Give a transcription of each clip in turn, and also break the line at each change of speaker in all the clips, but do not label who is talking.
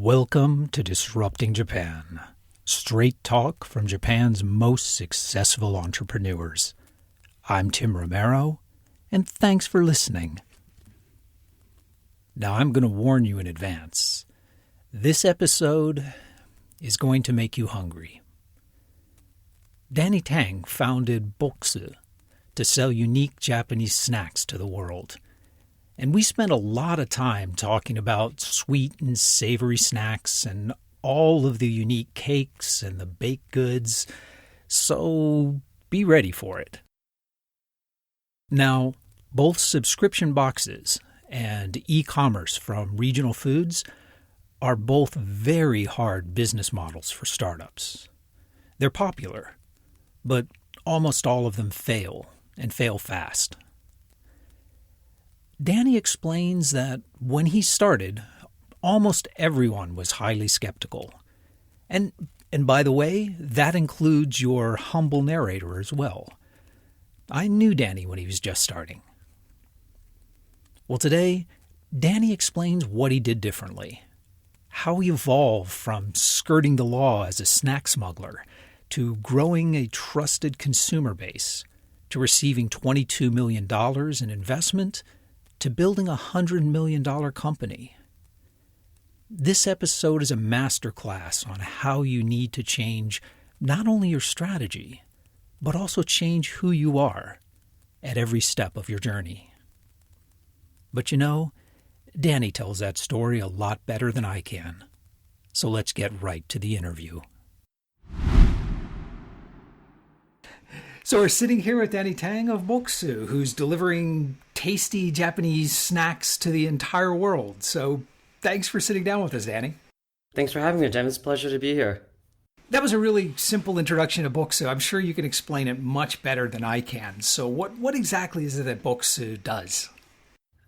Welcome to Disrupting Japan. Straight talk from Japan's most successful entrepreneurs. I'm Tim Romero, and thanks for listening. Now, I'm going to warn you in advance. This episode is going to make you hungry. Danny Taing founded Bokksu to sell unique Japanese snacks to the world. And we spent a lot of time talking about sweet and savory snacks and all of the unique cakes and the baked goods, so be ready for it. Now, both subscription boxes and e-commerce from regional foods are both very hard business models for startups. They're popular, but almost all of them fail, and fail fast. Danny explains that when he started, almost everyone was highly skeptical. And by the way, that includes your humble narrator as well. I knew Danny when he was just starting. Well, today, Danny explains what he did differently, how he evolved from skirting the law as a snack smuggler to growing a trusted consumer base, to receiving $22 million in investment, to building a $100 million company. This episode is a masterclass on how you need to change not only your strategy, but also change who you are at every step of your journey. But you know, Danny tells that story a lot better than I can. So let's get right to the interview. So we're sitting here with Danny Taing of Bokksu, who's delivering tasty Japanese snacks to the entire world. So thanks for sitting down with us, Danny.
Thanks for having me, Tim. It's a pleasure to be here.
That was a really simple introduction to Bokksu. I'm sure you can explain it much better than I can. So what exactly is it that Bokksu does?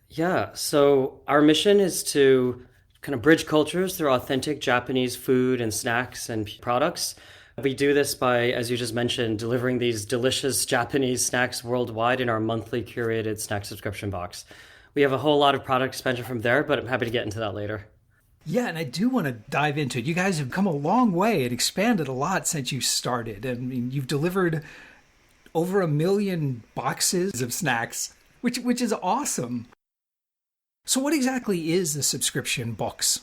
Yeah, so our mission is to kind of bridge cultures through authentic Japanese food and snacks and products. We do this by, as you just mentioned, delivering these delicious Japanese snacks worldwide in our monthly curated snack subscription box. We have a whole lot of product expansion from there, but I'm happy to get into that later.
Yeah, and I do want to dive into it. You guys have come a long way and expanded a lot since you started. I mean, you've delivered over 1 million boxes of snacks, which is awesome. So what exactly is the subscription box?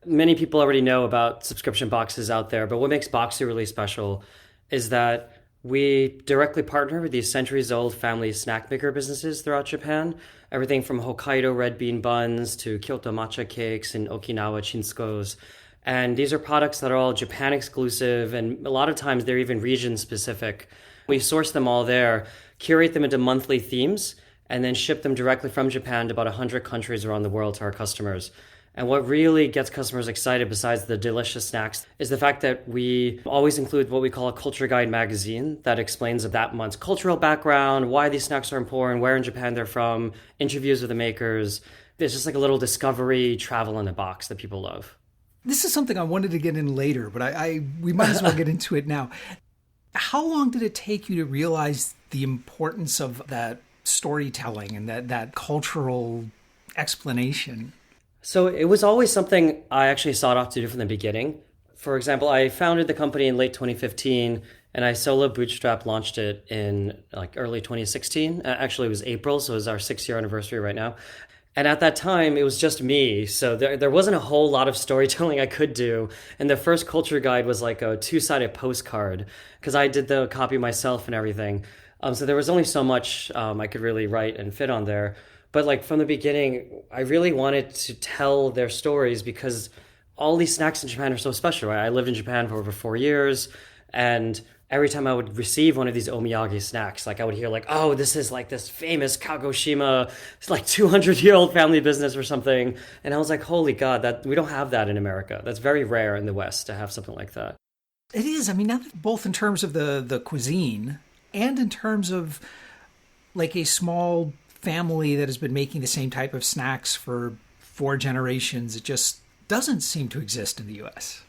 Many people already know about subscription boxes out there, but what makes Bokksu really special is that we directly partner with these centuries-old family snack maker businesses throughout Japan. Everything from Hokkaido red bean buns to Kyoto matcha cakes and Okinawa chinskos. And these are products that are all Japan exclusive, and a lot of times they're even region specific. We source them all there, curate them into monthly themes, and then ship them directly from Japan to about 100 countries around the world to our customers. And what really gets customers excited, besides the delicious snacks, is the fact that we always include what we call a culture guide magazine that explains that month's cultural background, why these snacks are important, where in Japan they're from, interviews with the makers. It's just like a little discovery travel in a box that people love.
This is something I wanted to get in later, but we might as well get into it now. How long did it take you to realize the importance of that storytelling and that cultural explanation?
So it was always something I actually sought out to do from the beginning. For example, I founded the company in late 2015 and I solo bootstrap launched it in early 2016. Actually, it was April, so it was our 6-year anniversary right now. And at that time, it was just me. So there wasn't a whole lot of storytelling I could do. And the first culture guide was like a 2-sided postcard because I did the copy myself and everything. So there was only so much I could really write and fit on there. But from the beginning, I really wanted to tell their stories because all these snacks in Japan are so special, right? I lived in Japan for over 4 years, and every time I would receive one of these omiyage snacks, I would hear oh, this is this famous Kagoshima, 200-year-old family business or something. And I was like, holy God, that we don't have that in America. That's very rare in the West to have something like that.
It is. I mean, both in terms of the cuisine and in terms of a small family that has been making the same type of snacks for 4 generations. It just doesn't seem to exist in the U.S.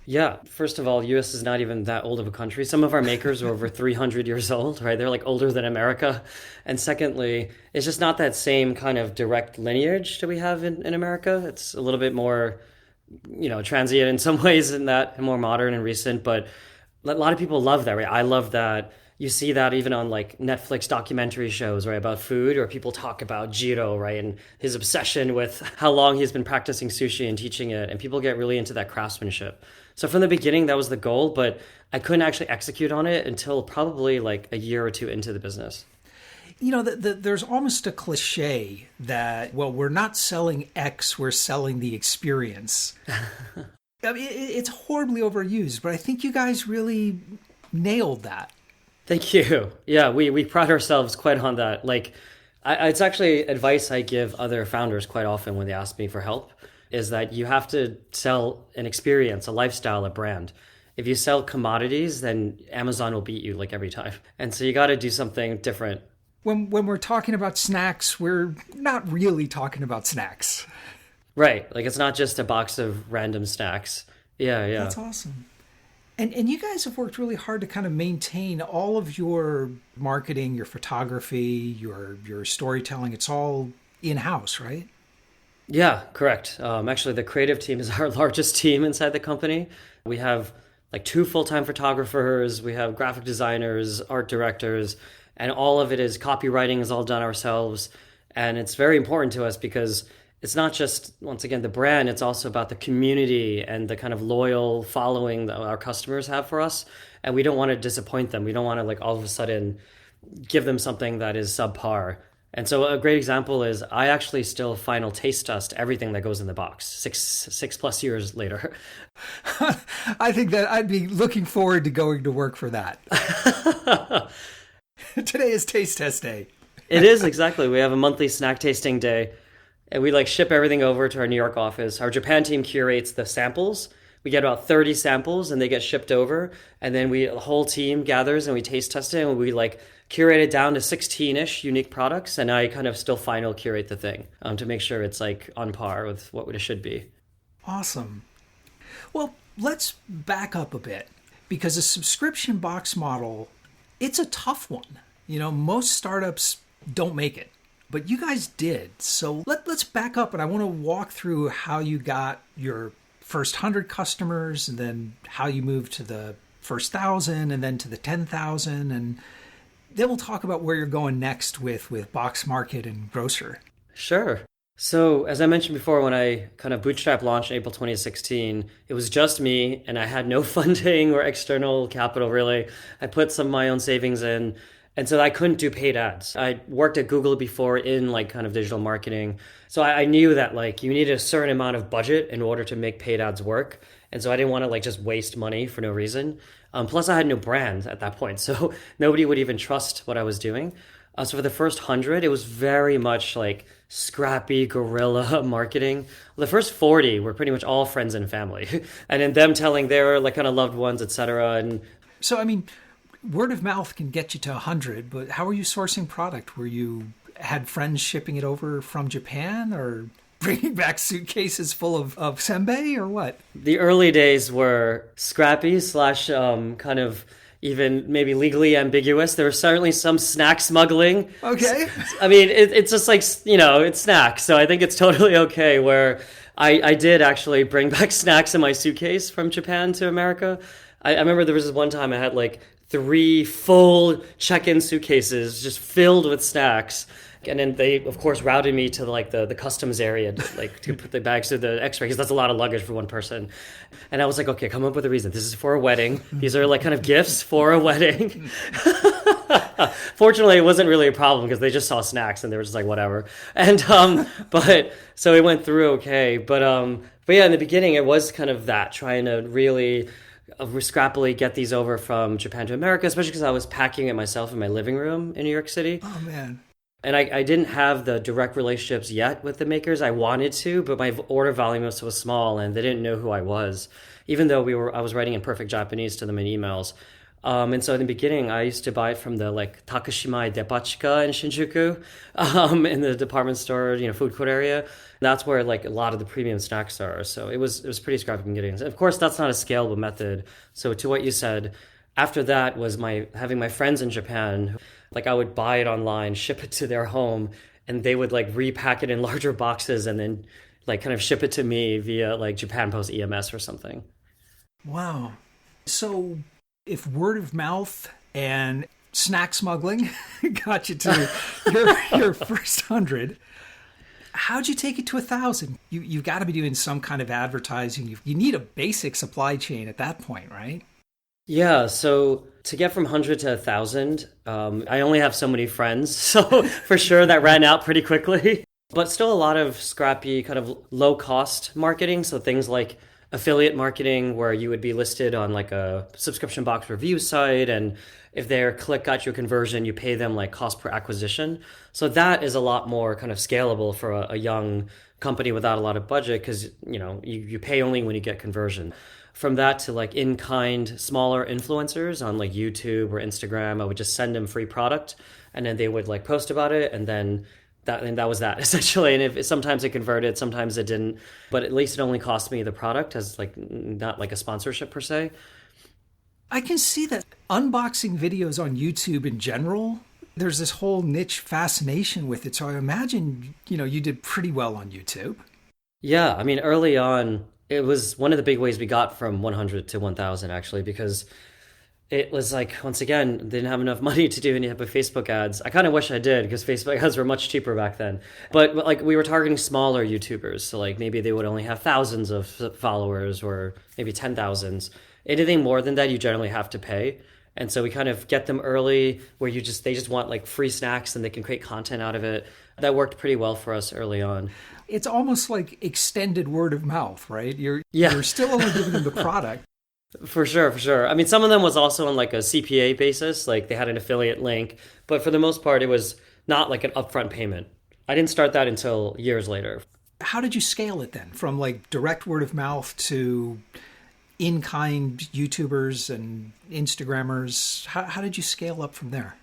Yeah. First of all, U.S. is not even that old of a country. Some of our makers are over 300 years old, right? They're older than America. And secondly, it's just not that same kind of direct lineage that we have in America. It's a little bit more transient in some ways in that more modern and recent, but a lot of people love that, right? I love that. You see that even on like Netflix documentary shows, right, about food, or people talk about Jiro, right, and his obsession with how long he's been practicing sushi and teaching it, and people get really into that craftsmanship. So from the beginning, that was the goal, but I couldn't actually execute on it until probably like a year or two into the business.
There's almost a cliche that, well, we're not selling X, we're selling the experience. I mean, it's horribly overused, but I think you guys really nailed that.
Thank you. Yeah, we pride ourselves quite on that. Like, it's actually advice I give other founders quite often when they ask me for help, is that you have to sell an experience, a lifestyle, a brand. If you sell commodities, then Amazon will beat you like every time. And so you got to do something different.
When we're talking about snacks, we're not really talking about snacks.
Right. Like, it's not just a box of random snacks. Yeah.
That's awesome. And you guys have worked really hard to kind of maintain all of your marketing, your photography, your storytelling. It's all in-house, right?
Yeah, correct. Actually, the creative team is our largest team inside the company. We have like 2 full-time photographers. We have graphic designers, art directors, and all of it is copywriting is all done ourselves. And it's very important to us because it's not just, once again, the brand, it's also about the community and the kind of loyal following that our customers have for us. And we don't want to disappoint them. We don't want to like all of a sudden give them something that is subpar. And so a great example is I actually still final taste test everything that goes in the box 6+ years later.
I think that I'd be looking forward to going to work for that. Today is taste test day.
It is, exactly. We have a monthly snack tasting day. And we like ship everything over to our New York office. Our Japan team curates the samples. We get about 30 samples and they get shipped over. And then the whole team gathers and we taste test it. And we like curate it down to 16-ish unique products. And I kind of still final curate the thing to make sure it's like on par with what it should be.
Awesome. Well, let's back up a bit because a subscription box model, it's a tough one. Most startups don't make it. But you guys did. So let's back up, and I want to walk through how you got your first 100 customers, and then how you moved to the first 1,000, and then to the 10,000, and then we'll talk about where you're going next with Box Market and Grocer.
Sure. So as I mentioned before, when I kind of bootstrap launched in April 2016, it was just me, and I had no funding or external capital, really. I put some of my own savings in. And so I couldn't do paid ads. I worked at Google before in like kind of digital marketing. So I knew that like you needed a certain amount of budget in order to make paid ads work. And so I didn't want to like just waste money for no reason. Plus I had no brand at that point. So nobody would even trust what I was doing. So for the first 100, it was very much like scrappy guerrilla marketing. The first 40 were pretty much all friends and family. And then them telling their like kind of loved ones, etc. And
so, I mean, word of mouth can get you to 100, but how were you sourcing product? Were you had friends shipping it over from Japan or bringing back suitcases full of senbei or what?
The early days were scrappy slash kind of even maybe legally ambiguous. There was certainly some snack smuggling.
Okay.
I mean, it's just like, it's snacks. So I think it's totally okay where I did actually bring back snacks in my suitcase from Japan to America. I remember there was this one time I had like 3 full check-in suitcases just filled with snacks. And then they, of course, routed me to like the customs area, like to put the bags through the X-ray, because that's a lot of luggage for one person. And I was like, okay, come up with a reason. This is for a wedding. These are like kind of gifts for a wedding. Fortunately, it wasn't really a problem because they just saw snacks and they were just like, whatever. And but so it went through okay. But yeah, in the beginning, it was kind of that, trying to really scrappily get these over from Japan to America, especially because I was packing it myself in my living room in New York City.
Oh, man.
And I didn't have the direct relationships yet with the makers. I wanted to, but my order volume was so small and they didn't know who I was, even though I was writing in perfect Japanese to them in emails. And so in the beginning, I used to buy it from the like Takashimai Depachika in Shinjuku, in the department store, food court area. That's where like a lot of the premium snacks are. So it was pretty scrappy beginning. Of course, that's not a scalable method. So to what you said, after that was having my friends in Japan. Like I would buy it online, ship it to their home, and they would like repack it in larger boxes and then like kind of ship it to me via like Japan Post EMS or something.
Wow. So if word of mouth and snack smuggling got you to your first 100, how'd you take it to 1,000? You've got to be doing some kind of advertising. You need a basic supply chain at that point, right?
Yeah, so to get from 100 to 1,000, I only have so many friends, so for sure that ran out pretty quickly. But still a lot of scrappy kind of low cost marketing. So things like affiliate marketing where you would be listed on like a subscription box review site. And if their click got you a conversion, you pay them like cost per acquisition. So that is a lot more kind of scalable for a young company without a lot of budget because, you pay only when you get conversion. From that to like in-kind smaller influencers on like YouTube or Instagram, I would just send them free product and then they would like post about it and that was that essentially. And if sometimes it converted, sometimes it didn't, but at least it only cost me the product as like not like a sponsorship per se.
I can see that unboxing videos on YouTube in general, there's this whole niche fascination with it. So I imagine, you did pretty well on YouTube.
Yeah, I mean, early on, it was one of the big ways we got from 100 to 1,000 actually, because it was like, once again, didn't have enough money to do any type of Facebook ads. I kind of wish I did because Facebook ads were much cheaper back then. But like we were targeting smaller YouTubers. So like maybe they would only have thousands of followers or maybe 10,000s. Anything more than that, you generally have to pay. And so we kind of get them early where they just want like free snacks and they can create content out of it. That worked pretty well for us early on.
It's almost like extended word of mouth, right? You're still only giving them the product.
For sure. I mean, some of them was also on like a CPA basis, like they had an affiliate link, but for the most part, it was not like an upfront payment. I didn't start that until years later.
How did you scale it then? From like direct word of mouth to in-kind YouTubers and Instagrammers? How did you scale up from there?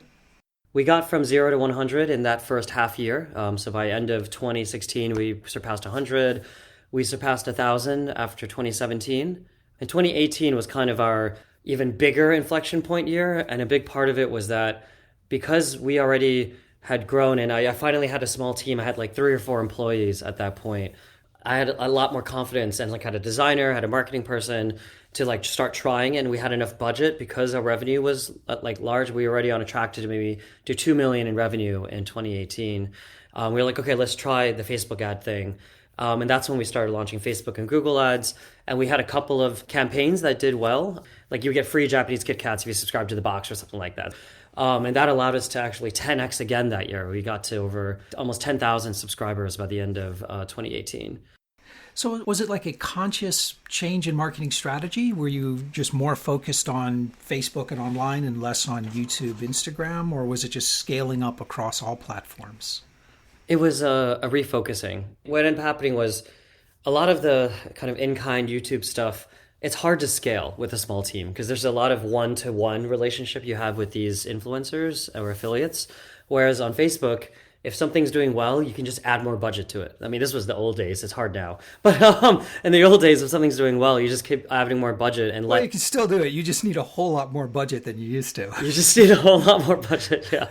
We got from 0 to 100 in that first half year. So by end of 2016, we surpassed 100. We surpassed 1,000 after 2017. And 2018 was kind of our even bigger inflection point year. And a big part of it was that because we already had grown and I finally had a small team, I had like 3 or 4 employees at that point. I had a lot more confidence and like had a designer, had a marketing person to like start trying. And we had enough budget because our revenue was like large. We were already on a track to maybe do 2 million in revenue in 2018. We were like, okay, let's try the Facebook ad thing. And that's when we started launching Facebook and Google ads. And we had a couple of campaigns that did well. Like you would get free Japanese Kit Kats if you subscribe to the box or something like that. And that allowed us to actually 10x again that year. We got to over almost 10,000 subscribers by the end of 2018.
So was it like a conscious change in marketing strategy? Were you just more focused on Facebook and online and less on YouTube, Instagram? Or was it just scaling up across all platforms?
It was a refocusing. What ended up happening was a lot of the kind of in-kind YouTube stuff, it's hard to scale with a small team because there's a lot of one-to-one relationship you have with these influencers or affiliates. Whereas on Facebook, if something's doing well, you can just add more budget to it. I mean, this was the old days. It's hard now. But in the old days, if something's doing well, you just keep adding more budget. And
you can still do it. You just need a whole lot more budget than you used to.
You just need a whole lot more budget, yeah.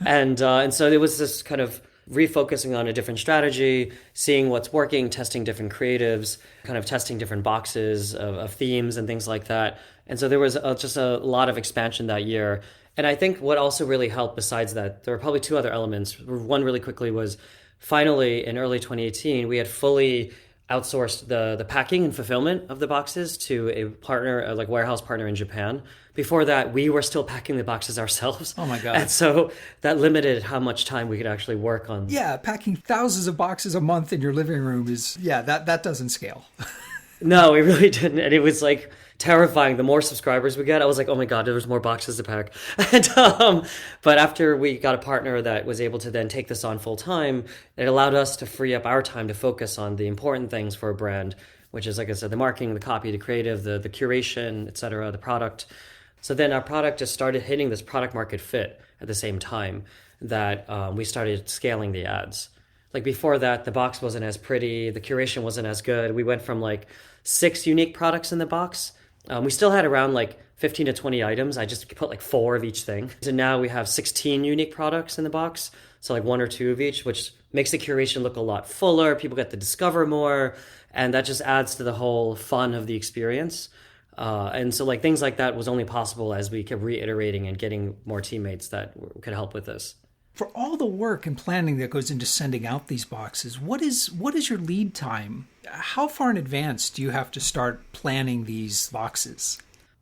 And so it was this kind of refocusing on a different strategy, seeing what's working, testing different creatives, kind of testing different boxes of themes and things like that. And so there was just a lot of expansion that year. And I think what also really helped besides that, there were probably 2 other elements. One really quickly was finally in early 2018, we had fully outsourced the packing and fulfillment of the boxes to a partner, like warehouse partner in Japan. Before that, we were still packing the boxes ourselves.
Oh my God.
And so that limited how much time we could actually work on.
Yeah, packing thousands of boxes a month in your living room that doesn't scale.
No, it really didn't. And it was like terrifying. The more subscribers we got, I was like, oh my God, there's more boxes to pack. And, but after we got a partner that was able to then take this on full time, it allowed us to free up our time to focus on the important things for a brand, which is, like I said, the marketing, the copy, the creative, the curation, et cetera, the product. So then our product just started hitting this product market fit at the same time that we started scaling the ads. Like before that, the box wasn't as pretty, the curation wasn't as good. We went from like 6 unique products in the box. We still had around like 15 to 20 items. I just put like 4 of each thing. So now we have 16 unique products in the box. So like one or two of each, which makes the curation look a lot fuller. People get to discover more, and that just adds to the whole fun of the experience. And so like things like that was only possible as we kept reiterating and getting more teammates that could help with this.
For all the work and planning that goes into sending out these boxes, what is your lead time? How far in advance do you have to start planning these boxes?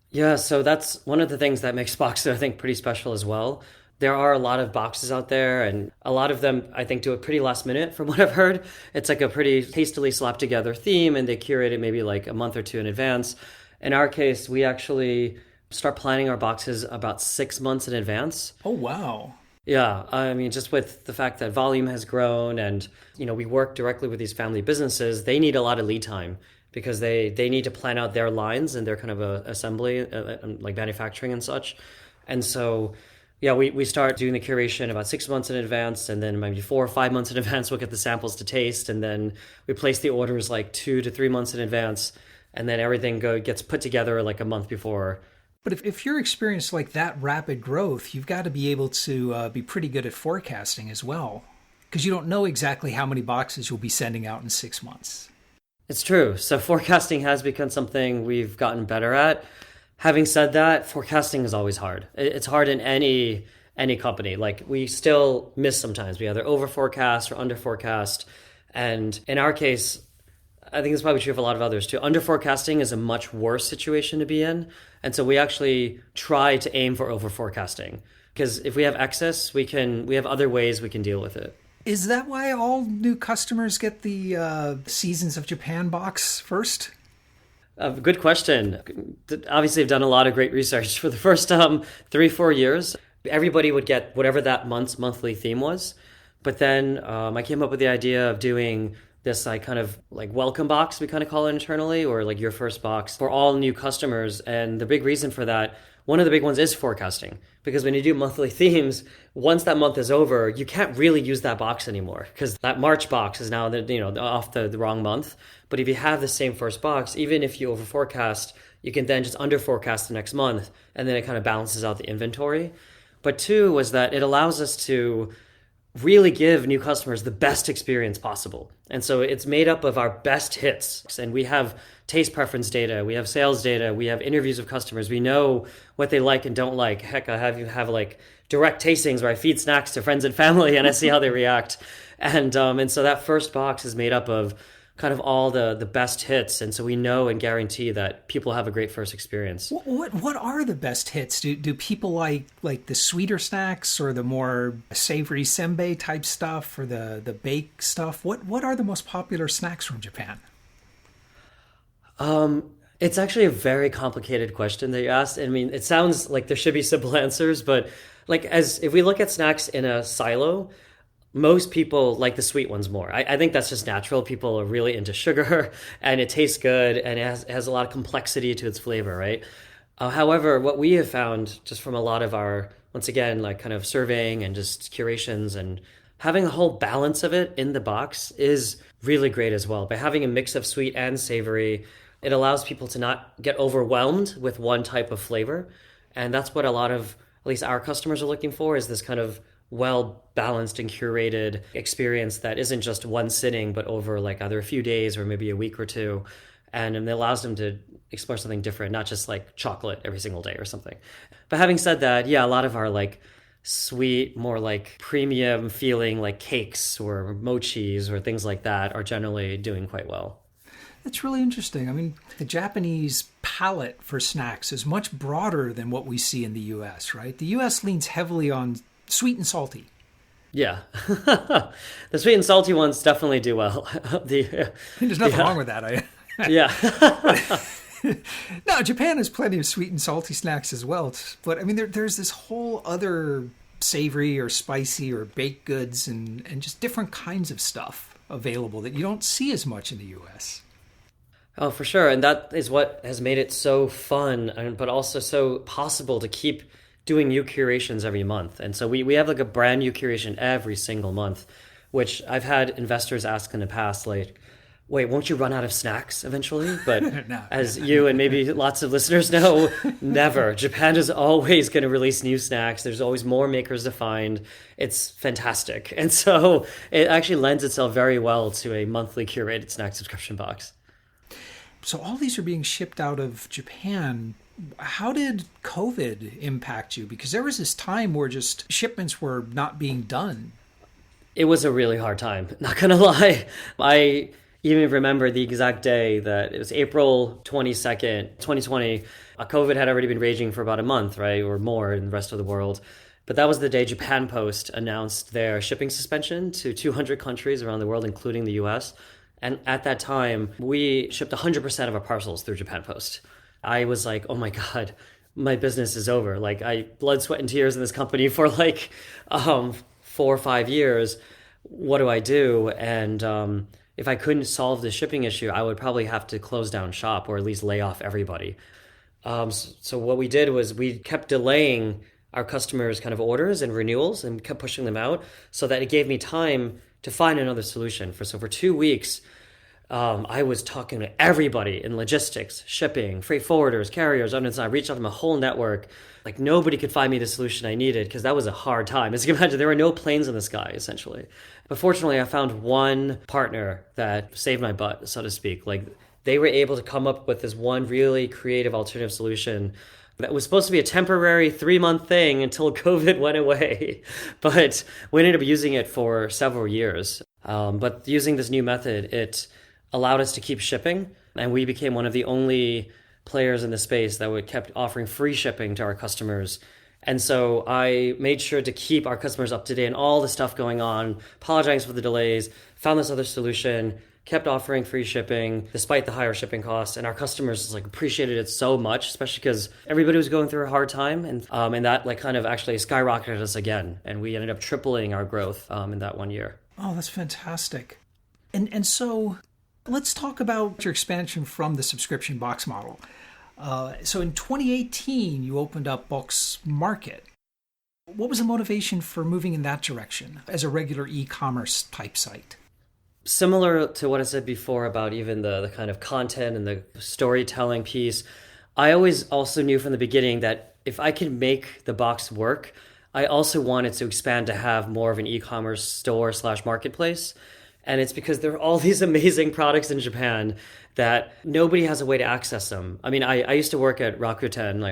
Yeah, so that's one of the things that makes Bokksu, I think, pretty special as well. There are a lot of boxes out there, and a lot of them, I think, do it pretty last minute from what I've heard. It's like a pretty hastily slapped together theme, and they curate it maybe like a month or two in advance. In our case, we actually start planning our boxes about 6 months in advance.
Oh, wow.
Yeah, I mean, just with the fact that volume has grown and, we work directly with these family businesses, they need a lot of lead time because they need to plan out their lines and their kind of assembly, like manufacturing and such. And so, yeah, we start doing the curation about 6 months in advance, and then maybe 4 or 5 months in advance, we'll get the samples to taste, and then we place the orders like 2 to 3 months in advance, and then everything gets put together like a month before.
But if you're experiencing like that rapid growth, you've got to be able to be pretty good at forecasting as well, because you don't know exactly how many boxes you'll be sending out in 6 months.
It's true. So forecasting has become something we've gotten better at. Having said that, forecasting is always hard. It's hard in any company. Like we still miss sometimes. We either over forecast or under forecast. And in our case, I think it's probably true for a lot of others too. Under forecasting is a much worse situation to be in. And so we actually try to aim for over forecasting, because if we have excess, we have other ways we can deal with it.
Is that why all new customers get the Seasons of Japan box first?
Good question. Obviously, I've done a lot of great research. For the first 3-4 years, everybody would get whatever that month's monthly theme was. But then I came up with the idea of doing this like kind of like welcome box, we kind of call it internally, or like your first box for all new customers. And the big reason for that, one of the big ones is forecasting, because when you do monthly themes, once that month is over, you can't really use that box anymore because that March box is now off the wrong month. But if you have the same first box, even if you over forecast, you can then just under forecast the next month, and then it kind of balances out the inventory. But two was that it allows us to really give new customers the best experience possible. And so it's made up of our best hits. And we have taste preference data, we have sales data, we have interviews of customers. We know what they like and don't like. Heck, I have like direct tastings where I feed snacks to friends and family and I see how they react. And so that first box is made up of kind of all the best hits, and so we know and guarantee that people have a great first experience.
What are the best hits? Do people like the sweeter snacks or the more savory senbei type stuff or the bake stuff? What are the most popular snacks from Japan?
It's actually a very complicated question that you asked. I mean, it sounds like there should be simple answers, but like if we look at snacks in a silo, most people like the sweet ones more. I think that's just natural. People are really into sugar and it tastes good and it has a lot of complexity to its flavor, right? However, what we have found just from a lot of our, once again, like kind of surveying and just curations and having a whole balance of it in the box is really great as well. By having a mix of sweet and savory, it allows people to not get overwhelmed with one type of flavor. And that's what a lot of, at least our customers are looking for, is this kind of well-balanced and curated experience that isn't just one sitting, but over like either a few days or maybe a week or two. And it allows them to explore something different, not just like chocolate every single day or something. But having said that, yeah, a lot of our like sweet, more like premium feeling like cakes or mochis or things like that are generally doing quite well.
That's really interesting. I mean, the Japanese palette for snacks is much broader than what we see in the U.S., right? The U.S. leans heavily on sweet and salty.
Yeah. The sweet and salty ones definitely do well.
There's nothing wrong with that.
Yeah.
No, Japan has plenty of sweet and salty snacks as well. But I mean, there's this whole other savory or spicy or baked goods and just different kinds of stuff available that you don't see as much in the U.S.
Oh, for sure. And that is what has made it so fun, but also so possible to keep doing new curations every month. And so we have like a brand new curation every single month, which I've had investors ask in the past, like, wait, won't you run out of snacks eventually? But
No.
as you and maybe lots of listeners know, never. Japan is always going to release new snacks. There's always more makers to find. It's fantastic. And so it actually lends itself very well to a monthly curated snack subscription box.
So all these are being shipped out of Japan. How did COVID impact you? Because there was this time where just shipments were not being done.
It was a really hard time, not gonna lie. I even remember the exact day that it was April 22nd, 2020. COVID had already been raging for about a month, right, or more in the rest of the world. But that was the day Japan Post announced their shipping suspension to 200 countries around the world, including the US. And at that time, we shipped 100% of our parcels through Japan Post. I was like, oh my God, my business is over. Like, I blood, sweat, and tears in this company for like 4 or 5 years. What do I do? And if I couldn't solve the shipping issue, I would probably have to close down shop or at least lay off everybody. So what we did was we kept delaying our customers' kind of orders and renewals and kept pushing them out so that it gave me time to find another solution. For 2 weeks, I was talking to everybody in logistics, shipping, freight forwarders, carriers, I reached out to my whole network. Like, nobody could find me the solution I needed because that was a hard time. As you can imagine, there were no planes in the sky, essentially. But fortunately, I found one partner that saved my butt, so to speak. Like, they were able to come up with this one really creative alternative solution that was supposed to be a temporary 3-month thing until COVID went away. But we ended up using it for several years. But using this new method, it allowed us to keep shipping, and we became one of the only players in the space that would kept offering free shipping to our customers. And so I made sure to keep our customers up to date on all the stuff going on, apologized for the delays, found this other solution, kept offering free shipping despite the higher shipping costs. And our customers like appreciated it so much, especially because everybody was going through a hard time. And that like kind of actually skyrocketed us again. And we ended up tripling our growth in that 1 year.
Oh, that's fantastic. And so let's talk about your expansion from the subscription box model. So in 2018, you opened up Bokksu Market. What was the motivation for moving in that direction as a regular e-commerce type site?
Similar to what I said before about even the kind of content and the storytelling piece, I always also knew from the beginning that if I could make the box work, I also wanted to expand to have more of an e-commerce store / marketplace. And it's because there are all these amazing products in Japan that nobody has a way to access them. I mean, I used to work at Rakuten,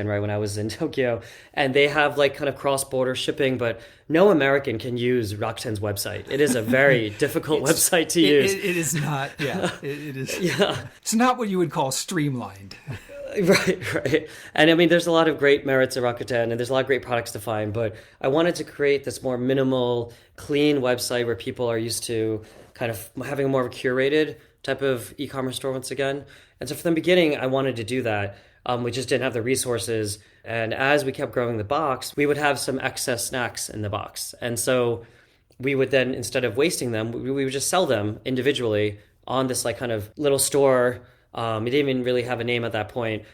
right, when I was in Tokyo, and they have like kind of cross-border shipping, but no American can use Rakuten's website. It is a very difficult website to use.
It is not, it is.
Yeah.
It's not what you would call streamlined.
Right. And I mean, there's a lot of great merits of Rakuten and there's a lot of great products to find, but I wanted to create this more minimal, clean website where people are used to kind of having a more of a curated type of e-commerce store once again. And so from the beginning, I wanted to do that. We just didn't have the resources. And as we kept growing the box, we would have some excess snacks in the box. And so we would then, instead of wasting them, we would just sell them individually on this like kind of little store. We didn't even really have a name at that point,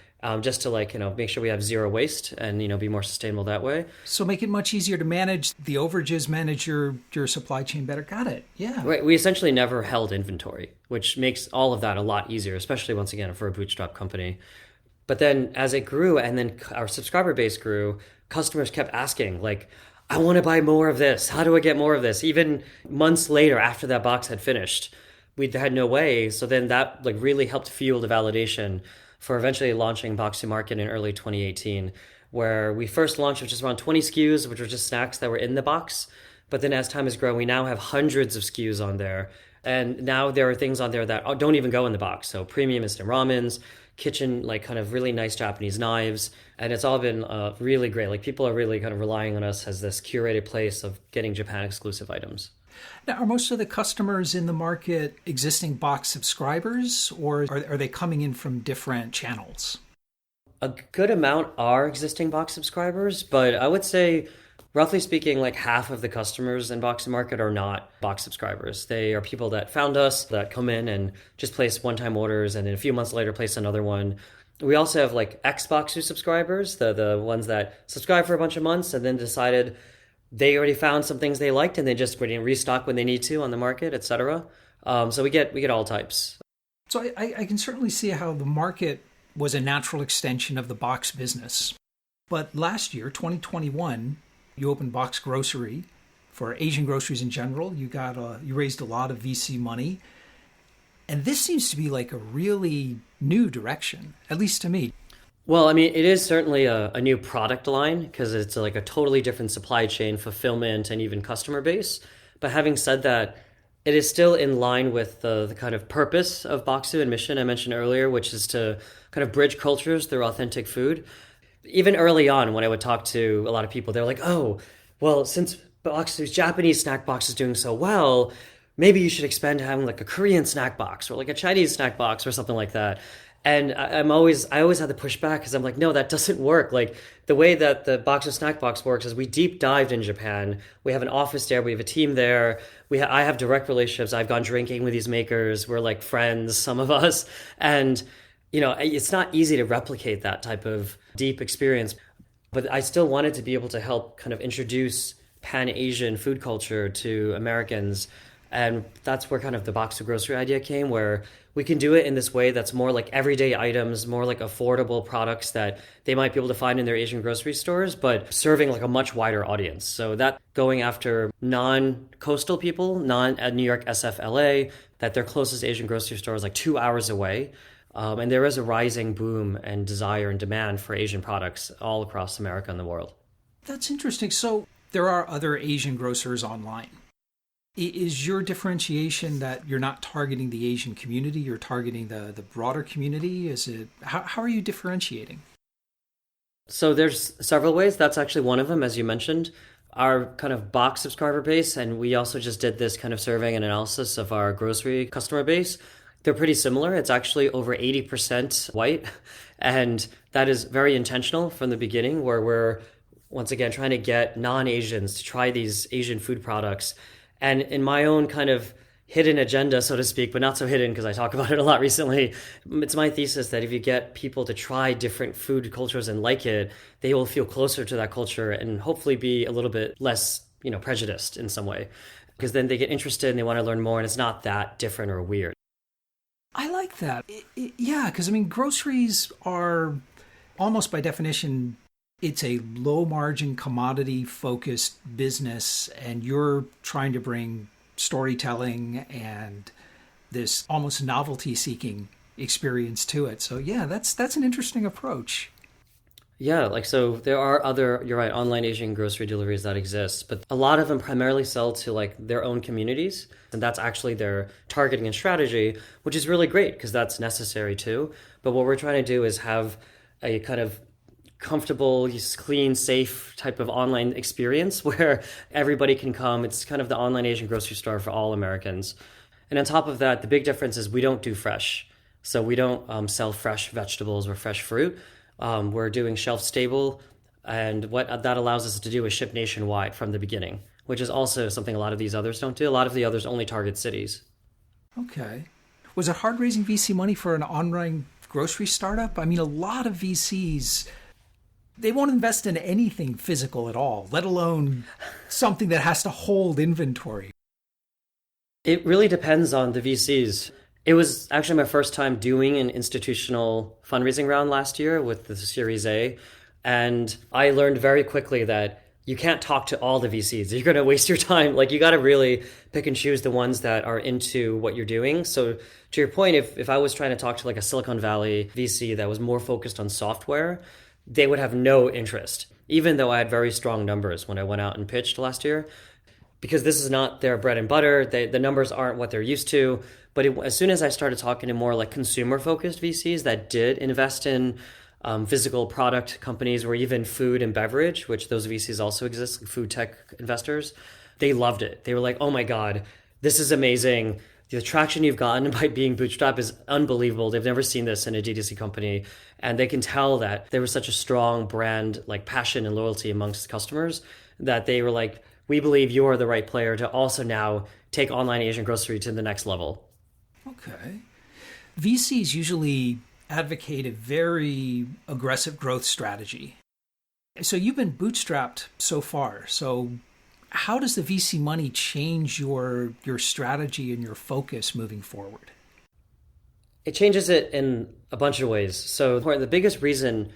just to like, make sure we have zero waste and, be more sustainable that way.
So make it much easier to manage the overages, manage your supply chain better. Got it. Yeah.
Right. We essentially never held inventory, which makes all of that a lot easier, especially once again for a bootstrap company. But then as it grew and then our subscriber base grew, customers kept asking like, I want to buy more of this. How do I get more of this? Even months later after that box had finished, we had no way. So then that like really helped fuel the validation for eventually launching Bokksu Market in early 2018, where we first launched with just around 20 SKUs, which were just snacks that were in the box. But then as time has grown, we now have hundreds of SKUs on there. And now there are things on there that don't even go in the box. So premium instant ramens, kitchen, like kind of really nice Japanese knives. And it's all been really great. Like people are really kind of relying on us as this curated place of getting Japan exclusive items.
Now, are most of the customers in the market existing box subscribers, or are they coming in from different channels?
A good amount are existing box subscribers, but I would say, roughly speaking, like half of the customers in Bokksu Market are not box subscribers. They are people that found us, that come in and just place one-time orders, and then a few months later place another one. We also have like ex-Bokksu subscribers, the ones that subscribe for a bunch of months and then decided they already found some things they liked and they just restock when they need to on the market, etc. So we get all types.
So I can certainly see how the market was a natural extension of the box business. But last year, 2021, you opened Box Grocery for Asian groceries in general. You raised a lot of VC money. And this seems to be like a really new direction, at least to me.
Well, I mean, it is certainly a new product line because it's like a totally different supply chain, fulfillment, and even customer base. But having said that, it is still in line with the kind of purpose of Bokksu and mission I mentioned earlier, which is to kind of bridge cultures through authentic food. Even early on, when I would talk to a lot of people, they're like, oh, well, since Bokksu's Japanese snack box is doing so well, maybe you should expand to having like a Korean snack box or like a Chinese snack box or something like that. And I always had to push back because I'm like, no, that doesn't work. Like the way that the Bokksu snack box works is we deep dived in Japan. We have an office there. We have a team there. I have direct relationships. I've gone drinking with these makers. We're like friends, some of us. And, it's not easy to replicate that type of deep experience. But I still wanted to be able to help kind of introduce Pan-Asian food culture to Americans. And that's where kind of the Bokksu grocery idea came, where we can do it in this way that's more like everyday items, more like affordable products that they might be able to find in their Asian grocery stores, but serving like a much wider audience. So that going after non-coastal people, non-New York, SF, LA, that their closest Asian grocery store is like 2 hours away. And there is a rising boom and desire and demand for Asian products all across America and the world.
That's interesting. So there are other Asian grocers online. Is your differentiation that you're not targeting the Asian community, you're targeting the broader community? How are you differentiating?
So there's several ways. That's actually one of them, as you mentioned. Our kind of box subscriber base, and we also just did this kind of survey and analysis of our grocery customer base. They're pretty similar. It's actually over 80% white, and that is very intentional from the beginning, where we're, once again, trying to get non-Asians to try these Asian food products. And in my own kind of hidden agenda, so to speak, but not so hidden because I talk about it a lot recently, it's my thesis that if you get people to try different food cultures and like it, they will feel closer to that culture and hopefully be a little bit less, prejudiced in some way. Because then they get interested and they want to learn more and it's not that different or weird.
I like that. Yeah, because groceries are almost by definition, it's a low margin commodity focused business, and you're trying to bring storytelling and this almost novelty seeking experience to it. So yeah, that's an interesting approach.
Yeah, so there are other, you're right, online Asian grocery deliveries that exist, but a lot of them primarily sell to like their own communities, and that's actually their targeting and strategy, which is really great because that's necessary too. But what we're trying to do is have a kind of comfortable, clean, safe type of online experience where everybody can come. It's kind of the online Asian grocery store for all Americans. And on top of that, the big difference is we don't do fresh. So we don't sell fresh vegetables or fresh fruit. We're doing shelf stable. And what that allows us to do is ship nationwide from the beginning, which is also something a lot of these others don't do. A lot of the others only target cities.
Okay. Was it hard raising VC money for an online grocery startup? A lot of VCs, they won't invest in anything physical at all, let alone something that has to hold inventory.
It really depends on the VCs. It was actually my first time doing an institutional fundraising round last year with the Series A. And I learned very quickly that you can't talk to all the VCs. You're going to waste your time. You got to really pick and choose the ones that are into what you're doing. So to your point, if I was trying to talk to a Silicon Valley VC that was more focused on software, they would have no interest, even though I had very strong numbers when I went out and pitched last year, because this is not their bread and butter. The numbers aren't what they're used to. But as soon as I started talking to more consumer-focused VCs that did invest in physical product companies or even food and beverage, which those VCs also exist, food tech investors, they loved it. They were like, oh my God, this is amazing. The traction you've gotten by being bootstrapped is unbelievable. They've never seen this in a D2C company. And they can tell that there was such a strong brand, passion and loyalty amongst customers that they were like, we believe you are the right player to also now take online Asian grocery to the next level.
Okay. VCs usually advocate a very aggressive growth strategy. So you've been bootstrapped so far. So how does the VC money change your strategy and your focus moving forward?
It changes it in a bunch of ways. So the biggest reason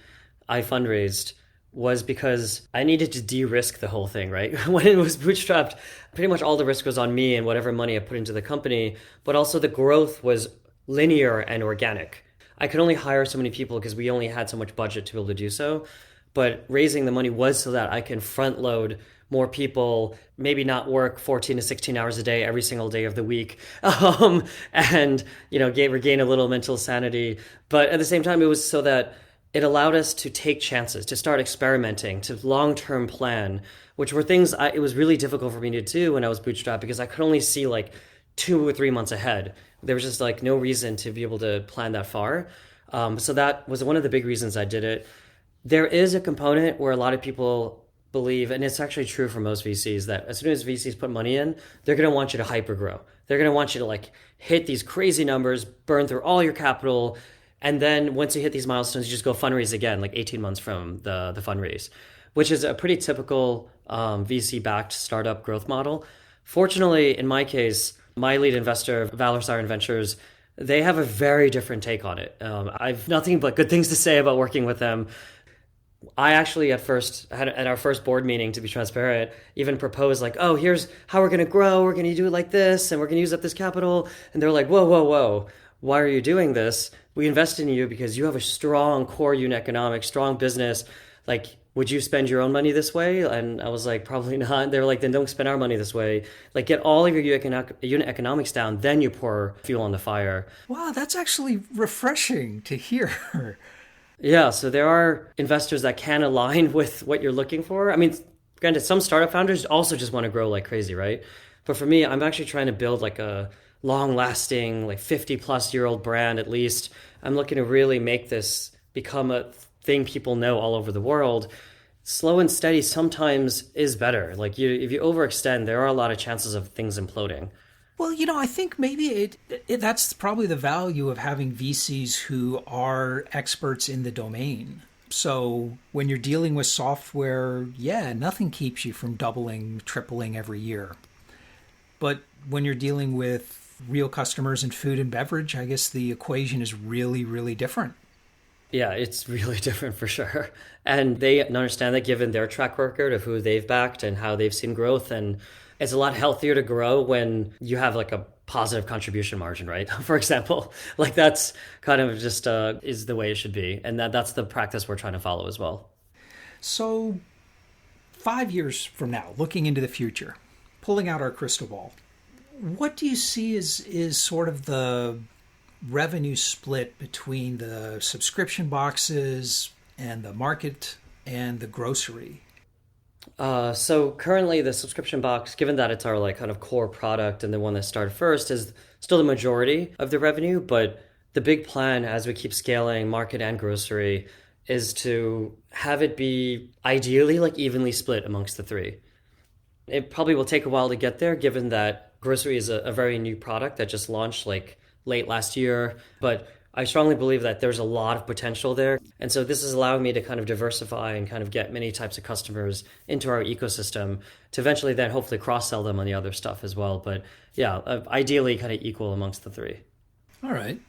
I fundraised was because I needed to de-risk the whole thing, right? When it was bootstrapped, pretty much all the risk was on me and whatever money I put into the company, but also the growth was linear and organic. I could only hire so many people because we only had so much budget to be able to do so. But raising the money was so that I can front load more people, maybe not work 14 to 16 hours a day every single day of the week, and regain a little mental sanity. But at the same time, it was so that it allowed us to take chances, to start experimenting, to long-term plan, which were things it was really difficult for me to do when I was bootstrapped because I could only see like 2 or 3 months ahead. There was just like no reason to be able to plan that far. So that was one of the big reasons I did it. There is a component where a lot of people believe, and it's actually true for most VCs, that as soon as VCs put money in, they're going to want you to hyper grow. They're going to want you to like hit these crazy numbers, burn through all your capital, and then once you hit these milestones, you just go fundraise again, like 18 months from the fundraise, which is a pretty typical VC-backed startup growth model. Fortunately, in my case, my lead investor, Valor Siren Ventures, they have a very different take on it. I've nothing but good things to say about working with them. I actually at our first board meeting, to be transparent, even proposed like, oh, here's how we're going to grow. We're going to do it like this, and we're going to use up this capital. And they're like, whoa, whoa, whoa. Why are you doing this? We invested in you because you have a strong core unit economics, strong business. Like, would you spend your own money this way? And I was like, probably not. They were like, then don't spend our money this way. Like, get all of your unit economics down, then you pour fuel on the fire.
Wow, that's actually refreshing to hear.
Yeah, so there are investors that can align with what you're looking for. I mean, granted, some startup founders also just want to grow like crazy, right? But for me, I'm actually trying to build like a long-lasting, like 50-plus-year-old brand at least. I'm looking to really make this become a thing people know all over the world. Slow and steady sometimes is better. Like if you overextend, there are a lot of chances of things imploding.
Well, I think maybe that's probably the value of having VCs who are experts in the domain. So when you're dealing with software, yeah, nothing keeps you from doubling, tripling every year. But when you're dealing with real customers in food and beverage, I guess the equation is really, really different.
Yeah, it's really different for sure. And they understand that given their track record of who they've backed and how they've seen growth, and it's a lot healthier to grow when you have like a positive contribution margin, right? For example, like that's kind of just is the way it should be. And that's the practice we're trying to follow as well.
So 5 years from now, looking into the future, pulling out our crystal ball, what do you see is sort of the revenue split between the subscription boxes and the market and the grocery?
So currently the subscription box, given that it's our like kind of core product and the one that started first, is still the majority of the revenue. But the big plan as we keep scaling market and grocery is to have it be ideally like evenly split amongst the three. It probably will take a while to get there, given that grocery is a very new product that just launched like late last year. But I strongly believe that there's a lot of potential there. And so this is allowing me to kind of diversify and kind of get many types of customers into our ecosystem to eventually then hopefully cross-sell them on the other stuff as well. But yeah, ideally kind of equal amongst the three.
All right.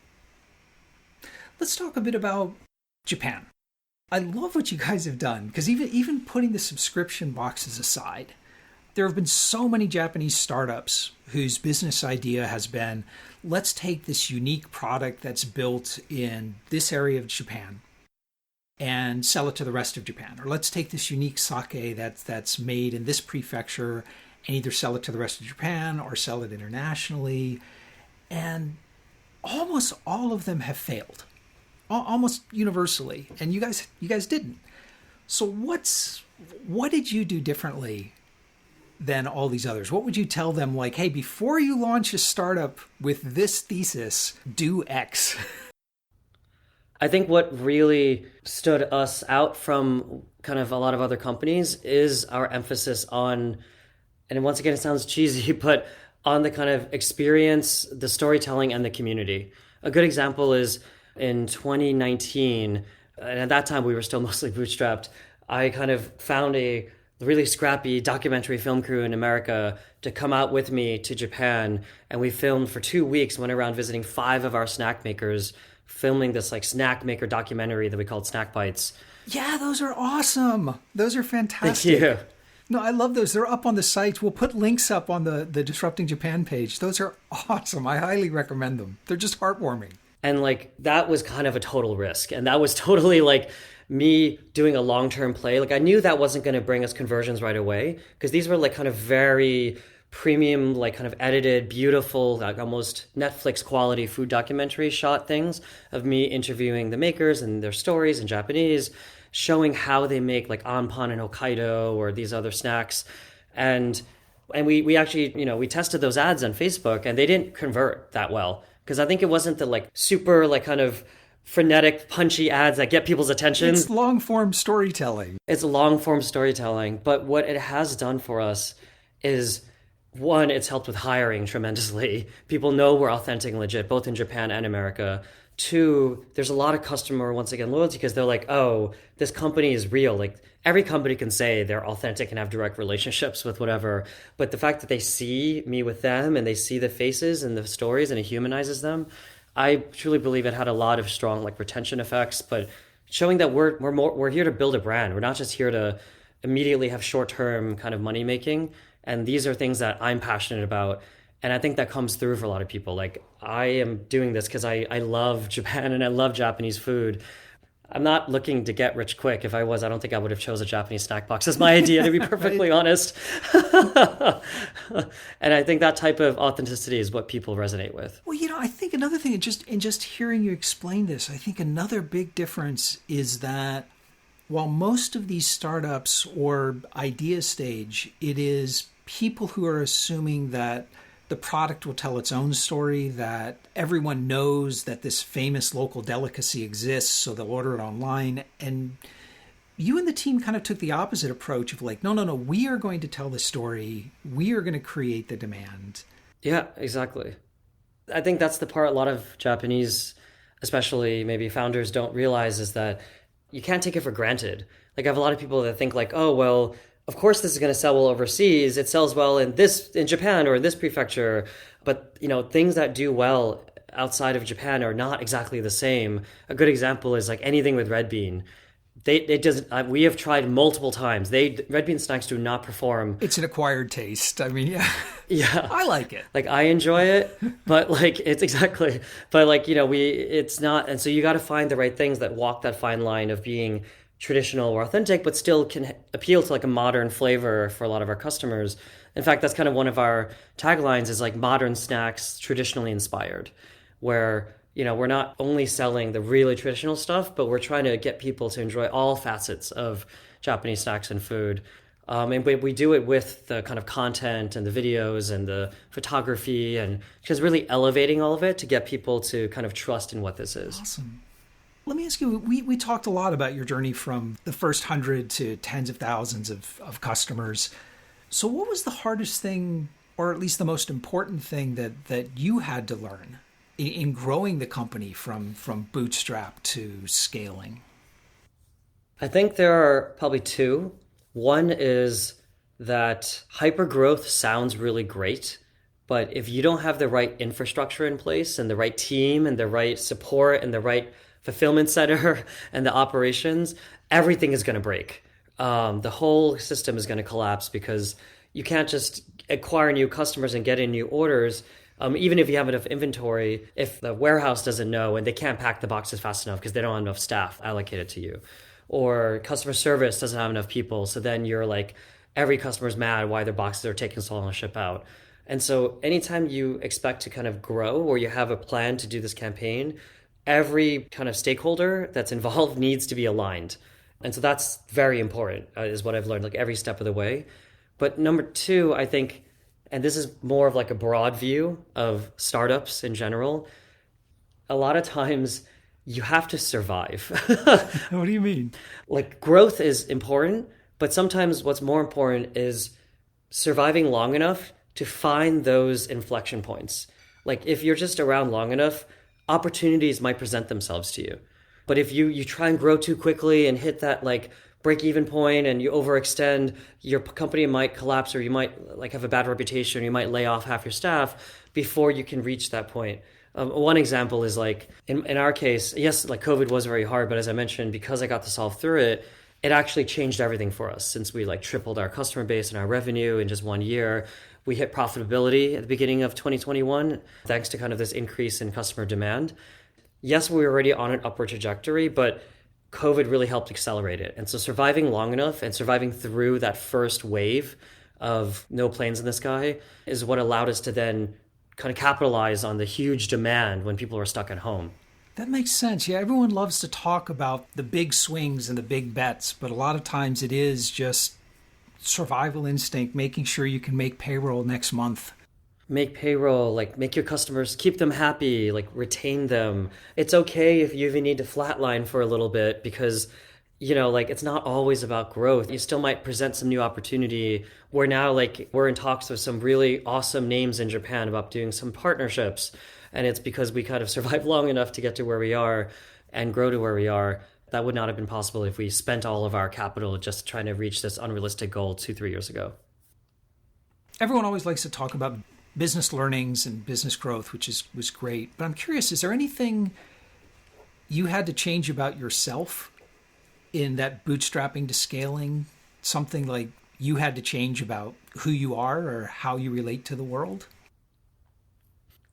Let's talk a bit about Japan. I love what you guys have done because even putting the subscription boxes aside, there have been so many Japanese startups whose business idea has been, let's take this unique product that's built in this area of Japan and sell it to the rest of Japan. Or let's take this unique sake that's made in this prefecture and either sell it to the rest of Japan or sell it internationally. And almost all of them have failed, almost universally. And you guys didn't. So what did you do differently than all these others? What would you tell them, like, hey, before you launch a startup with this thesis, do X?
I think what really stood us out from kind of a lot of other companies is our emphasis on, and once again, it sounds cheesy, but on the kind of experience, the storytelling, and the community. A good example is in 2019, and at that time we were still mostly bootstrapped, I kind of found a really scrappy documentary film crew in America to come out with me to Japan. And we filmed for 2 weeks, went around visiting 5 of our snack makers, filming this like snack maker documentary that we called Snack Bites.
Yeah, those are awesome. Those are
Thank
fantastic.
you.
No, I love those. They're up on the site. We'll put links up on the Disrupting Japan page. Those are awesome. I highly recommend them. They're just heartwarming.
And like that was kind of a total risk. And that was totally like me doing a long-term play. Like I knew that wasn't going to bring us conversions right away because these were like kind of very premium, like kind of edited, beautiful, like almost Netflix quality food documentary shot things of me interviewing the makers and their stories in Japanese, showing how they make like anpan in Hokkaido or these other snacks. And we actually, we tested those ads on Facebook and they didn't convert that well because I think it wasn't the like super like kind of frenetic, punchy ads that get people's attention.
It's long form storytelling.
It's long form storytelling. But what it has done for us is one, it's helped with hiring tremendously. People know we're authentic and legit, both in Japan and America. Two, there's a lot of customer, once again, loyalty because they're like, oh, this company is real. Like every company can say they're authentic and have direct relationships with whatever. But the fact that they see me with them and they see the faces and the stories and it humanizes them, I truly believe it had a lot of strong like retention effects. But showing that we're here to build a brand. We're not just here to immediately have short-term kind of money making. And these are things that I'm passionate about. And I think that comes through for a lot of people. Like I am doing this because I love Japan and I love Japanese food. I'm not looking to get rich quick. If I was, I don't think I would have chose a Japanese snack box as my idea, to be perfectly honest. And I think that type of authenticity is what people resonate with.
Well, I think another thing, in just hearing you explain this, I think another big difference is that while most of these startups or idea stage, it is people who are assuming that the product will tell its own story, that everyone knows that this famous local delicacy exists, so they'll order it online. And you and the team kind of took the opposite approach of like, no, we are going to tell the story. We are going to create the demand.
Yeah, exactly. I think that's the part a lot of Japanese, especially maybe founders, don't realize is that you can't take it for granted. Like I have a lot of people that think like, oh, well, of course this is going to sell well overseas. It sells well in Japan or in this prefecture. But, things that do well outside of Japan are not exactly the same. A good example is like anything with red bean. We have tried multiple times. Red bean snacks do not perform.
It's an acquired taste. I mean, yeah.
Yeah.
I like it.
Like I enjoy it, but like it's exactly, but like, it's not. And so you got to find the right things that walk that fine line of being traditional or authentic, but still can appeal to like a modern flavor for a lot of our customers. In fact, that's kind of one of our taglines is like modern snacks, traditionally inspired, where, we're not only selling the really traditional stuff, but we're trying to get people to enjoy all facets of Japanese snacks and food. And we do it with the kind of content and the videos and the photography and just really elevating all of it to get people to kind of trust in what this is.
Awesome. Let me ask you, we talked a lot about your journey from the first 100 to tens of thousands of customers. So what was the hardest thing, or at least the most important thing that you had to learn in growing the company from bootstrap to scaling?
I think there are probably two. One is that hypergrowth sounds really great, but if you don't have the right infrastructure in place and the right team and the right support and the right fulfillment center and the operations, everything is going to break. The whole system is going to collapse because you can't just acquire new customers and get in new orders. Even if you have enough inventory, if the warehouse doesn't know and they can't pack the boxes fast enough because they don't have enough staff allocated to you, or customer service doesn't have enough people, so then you're like, every customer's mad why their boxes are taking so long to ship out. And so anytime you expect to kind of grow or you have a plan to do this campaign, every kind of stakeholder that's involved needs to be aligned. And so that's very important, is what I've learned, like every step of the way. But number two, I think, and this is more of like a broad view of startups in general, a lot of times you have to survive.
What do you mean?
Like growth is important, but sometimes what's more important is surviving long enough to find those inflection points. Like if you're just around long enough, opportunities might present themselves to you. But if you try and grow too quickly and hit that like break-even point and you overextend, your company might collapse, or you might like have a bad reputation, or you might lay off half your staff before you can reach that point. One example is like in our case, yes, like COVID was very hard, but as I mentioned, because I got to solve through it, it actually changed everything for us since we like tripled our customer base and our revenue in just 1 year. We hit profitability at the beginning of 2021 thanks to kind of this increase in customer demand. Yes, we were already on an upward trajectory, but COVID really helped accelerate it. And so surviving long enough and surviving through that first wave of no planes in the sky is what allowed us to then kind of capitalize on the huge demand when people were stuck at home.
That makes sense. Yeah, everyone loves to talk about the big swings and the big bets, but a lot of times it is just survival instinct, making sure you can make payroll next month.
Make payroll, like make your customers, keep them happy, like retain them. It's okay if you even need to flatline for a little bit because, like it's not always about growth. You still might present some new opportunity. We're now like, we're in talks with some really awesome names in Japan about doing some partnerships. And it's because we kind of survived long enough to get to where we are and grow to where we are. That would not have been possible if we spent all of our capital just trying to reach this unrealistic goal 2-3 years ago.
Everyone always likes to talk about business learnings and business growth, which was great. But I'm curious, is there anything you had to change about yourself in that bootstrapping to scaling? Something like you had to change about who you are or how you relate to the world?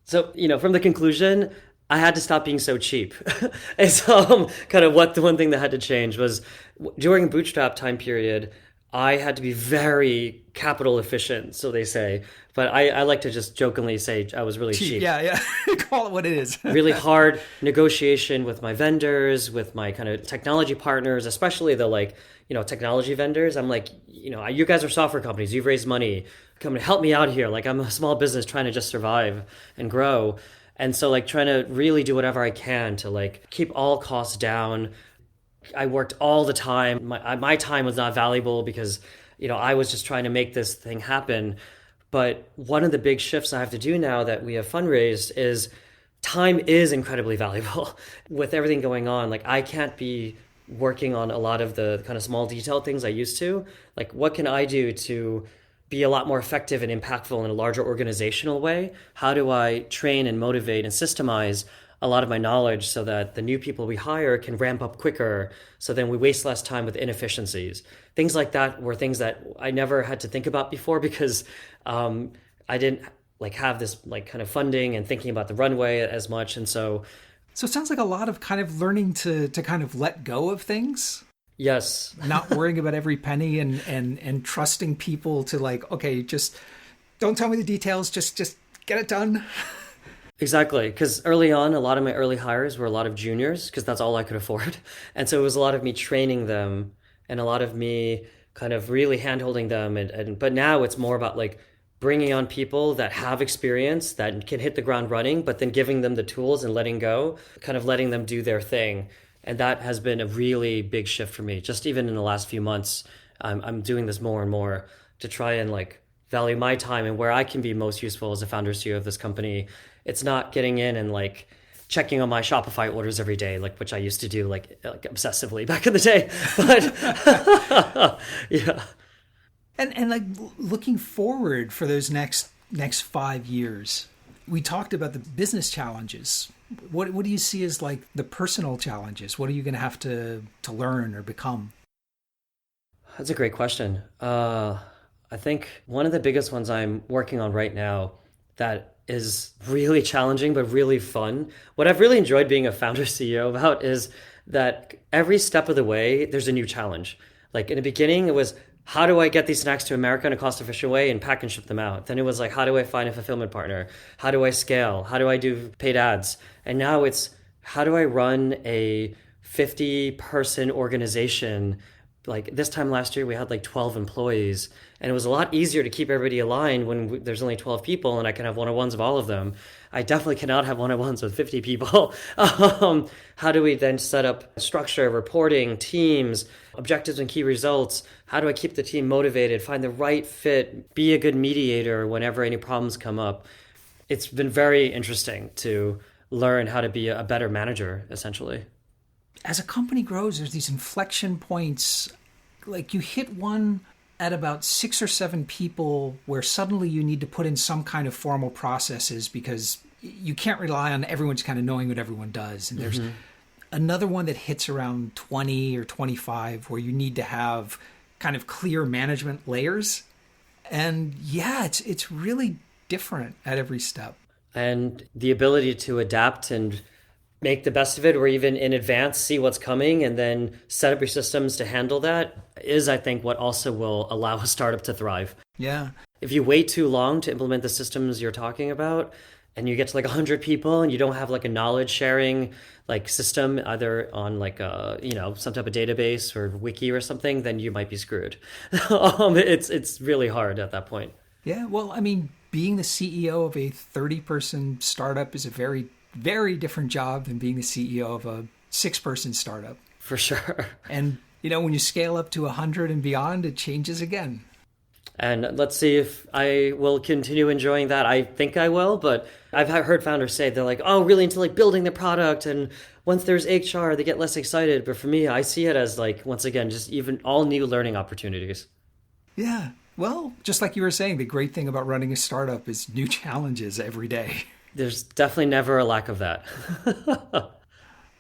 So, from the conclusion, I had to stop being so cheap. And so kind of what the one thing that had to change was during bootstrap time period, I had to be very capital efficient, so they say. But I like to just jokingly say I was really cheap.
Yeah. Call it what it is.
Really hard negotiation with my vendors, with my kind of technology partners, especially the technology vendors. I'm like, you guys are software companies. You've raised money. Come and help me out here. Like I'm a small business trying to just survive and grow. And so like trying to really do whatever I can to like keep all costs down. I worked all the time. My time was not valuable because, I was just trying to make this thing happen. But one of the big shifts I have to do now that we have fundraised is time is incredibly valuable. With everything going on, like I can't be working on a lot of the kind of small detailed things I used to. Like what can I do to be a lot more effective and impactful in a larger organizational way? How do I train and motivate and systemize a lot of my knowledge so that the new people we hire can ramp up quicker, so then we waste less time with inefficiencies? Things like that were things that I never had to think about before because I didn't have this kind of funding and thinking about the runway as much. And so
it sounds like a lot of kind of learning to kind of let go of things.
Yes.
Not worrying about every penny and trusting people to okay, just don't tell me the details, just get it done.
Exactly, because early on, a lot of my early hires were a lot of juniors because that's all I could afford. And so it was a lot of me training them and a lot of me kind of really hand-holding them. But now it's more about bringing on people that have experience, that can hit the ground running, but then giving them the tools and letting go, kind of letting them do their thing. And that has been a really big shift for me. Just even in the last few months, I'm doing this more and more to try and value my time and where I can be most useful as a founder CEO of this company. It's not getting in and checking on my Shopify orders every day, which I used to do obsessively back in the day. But yeah.
And looking forward for those next 5 years, we talked about the business challenges. What do you see as the personal challenges? What are you going to have to learn or become?
That's a great question. I think one of the biggest ones I'm working on right now that is really challenging but really fun. What I've really enjoyed being a founder CEO about is that every step of the way, there's a new challenge. In the beginning, it was, how do I get these snacks to America in a cost-efficient way and pack and ship them out? Then it was how do I find a fulfillment partner? How do I scale? How do I do paid ads? And now it's, how do I run a 50-person organization? This time last year, we had 12 employees, and it was a lot easier to keep everybody aligned when there's only 12 people and I can have one-on-ones of all of them. I definitely cannot have one-on-ones with 50 people. How do we then set up structure, reporting, teams, objectives and key results? How do I keep the team motivated, find the right fit, be a good mediator whenever any problems come up? It's been very interesting to learn how to be a better manager, essentially.
As a company grows, there's these inflection points like you hit one at about 6 or 7 people where suddenly you need to put in some kind of formal processes because you can't rely on everyone's kind of knowing what everyone does. And there's another one that hits around 20 or 25 where you need to have kind of clear management layers. And yeah, it's really different at every step.
And the ability to adapt and make the best of it, or even in advance see what's coming and then set up your systems to handle that is, I think, what also will allow a startup to thrive.
Yeah.
If you wait too long to implement the systems you're talking about and you get to like 100 people and you don't have like a knowledge sharing like system either on like a, some type of database or wiki or something, then you might be screwed. It's really hard at that point.
Yeah, well, I mean, being the CEO of a 30-person startup is a very, very different job than being the CEO of a 6-person startup.
For sure.
And, when you scale up to 100 and beyond, it changes again.
And let's see if I will continue enjoying that. I think I will, but I've heard founders say they're like, oh, really into like building the product. And once there's HR, they get less excited. But for me, I see it as like, once again, just even all new learning opportunities.
Yeah. Well, just like you were saying, the great thing about running a startup is new challenges every day.
There's definitely never a lack of that.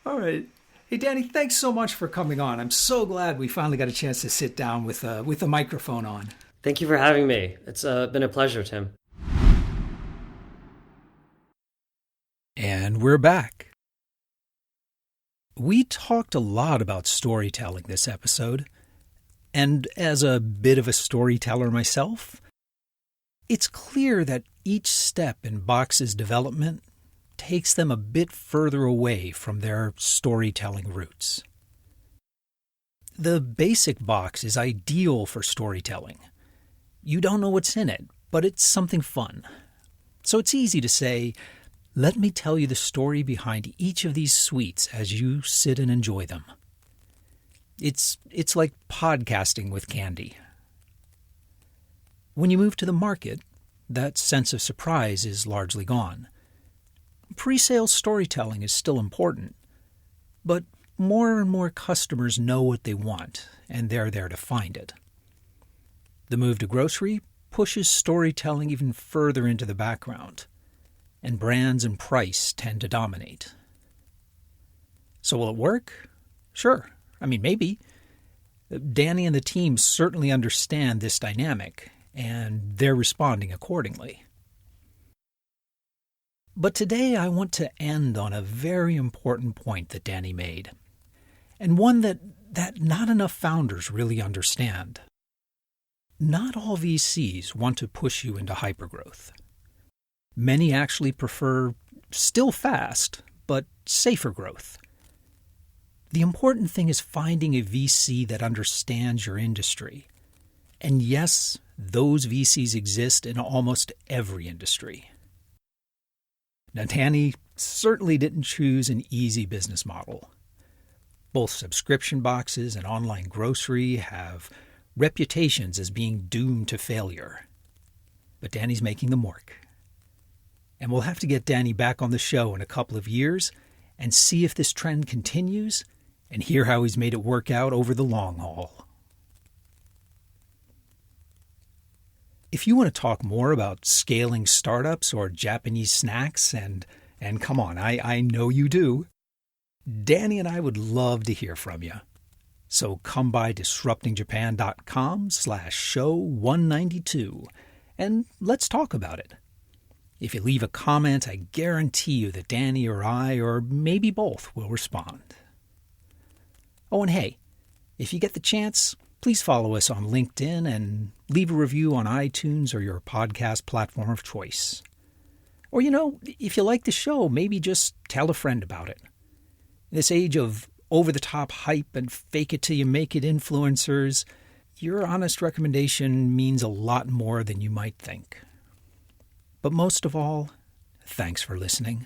All right. Hey, Danny, thanks so much for coming on. I'm so glad we finally got a chance to sit down with a microphone on.
Thank you for having me. It's been a pleasure, Tim.
And we're back. We talked a lot about storytelling this episode. And as a bit of a storyteller myself, it's clear that each step in Bokksu's development takes them a bit further away from their storytelling roots. The basic box is ideal for storytelling. You don't know what's in it, but it's something fun. So it's easy to say, let me tell you the story behind each of these sweets as you sit and enjoy them. It's like podcasting with candy. When you move to the market, that sense of surprise is largely gone. Pre-sale storytelling is still important, but more and more customers know what they want, and they're there to find it. The move to grocery pushes storytelling even further into the background, and brands and price tend to dominate. So will it work? Sure. I mean, maybe. Danny and the team certainly understand this dynamic, and they're responding accordingly. But today I want to end on a very important point that Danny made, and one that not enough founders really understand. Not all VCs want to push you into hypergrowth. Many actually prefer still fast, but safer growth. The important thing is finding a VC that understands your industry. And yes, those VCs exist in almost every industry. Now, Danny certainly didn't choose an easy business model. Both subscription boxes and online grocery have reputations as being doomed to failure. But Danny's making them work. And we'll have to get Danny back on the show in a couple of years and see if this trend continues and hear how he's made it work out over the long haul. If you want to talk more about scaling startups or Japanese snacks, and come on, I know you do, Danny and I would love to hear from you. So come by disruptingjapan.com/show192 and let's talk about it. If you leave a comment, I guarantee you that Danny or I, or maybe both, will respond. Oh, and hey, if you get the chance, please follow us on LinkedIn and leave a review on iTunes or your podcast platform of choice. Or, if you like the show, maybe just tell a friend about it. In this age of over-the-top hype and fake-it-till-you-make-it influencers, your honest recommendation means a lot more than you might think. But most of all, thanks for listening.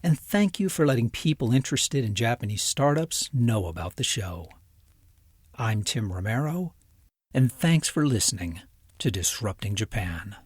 And thank you for letting people interested in Japanese startups know about the show. I'm Tim Romero, and thanks for listening to Disrupting Japan.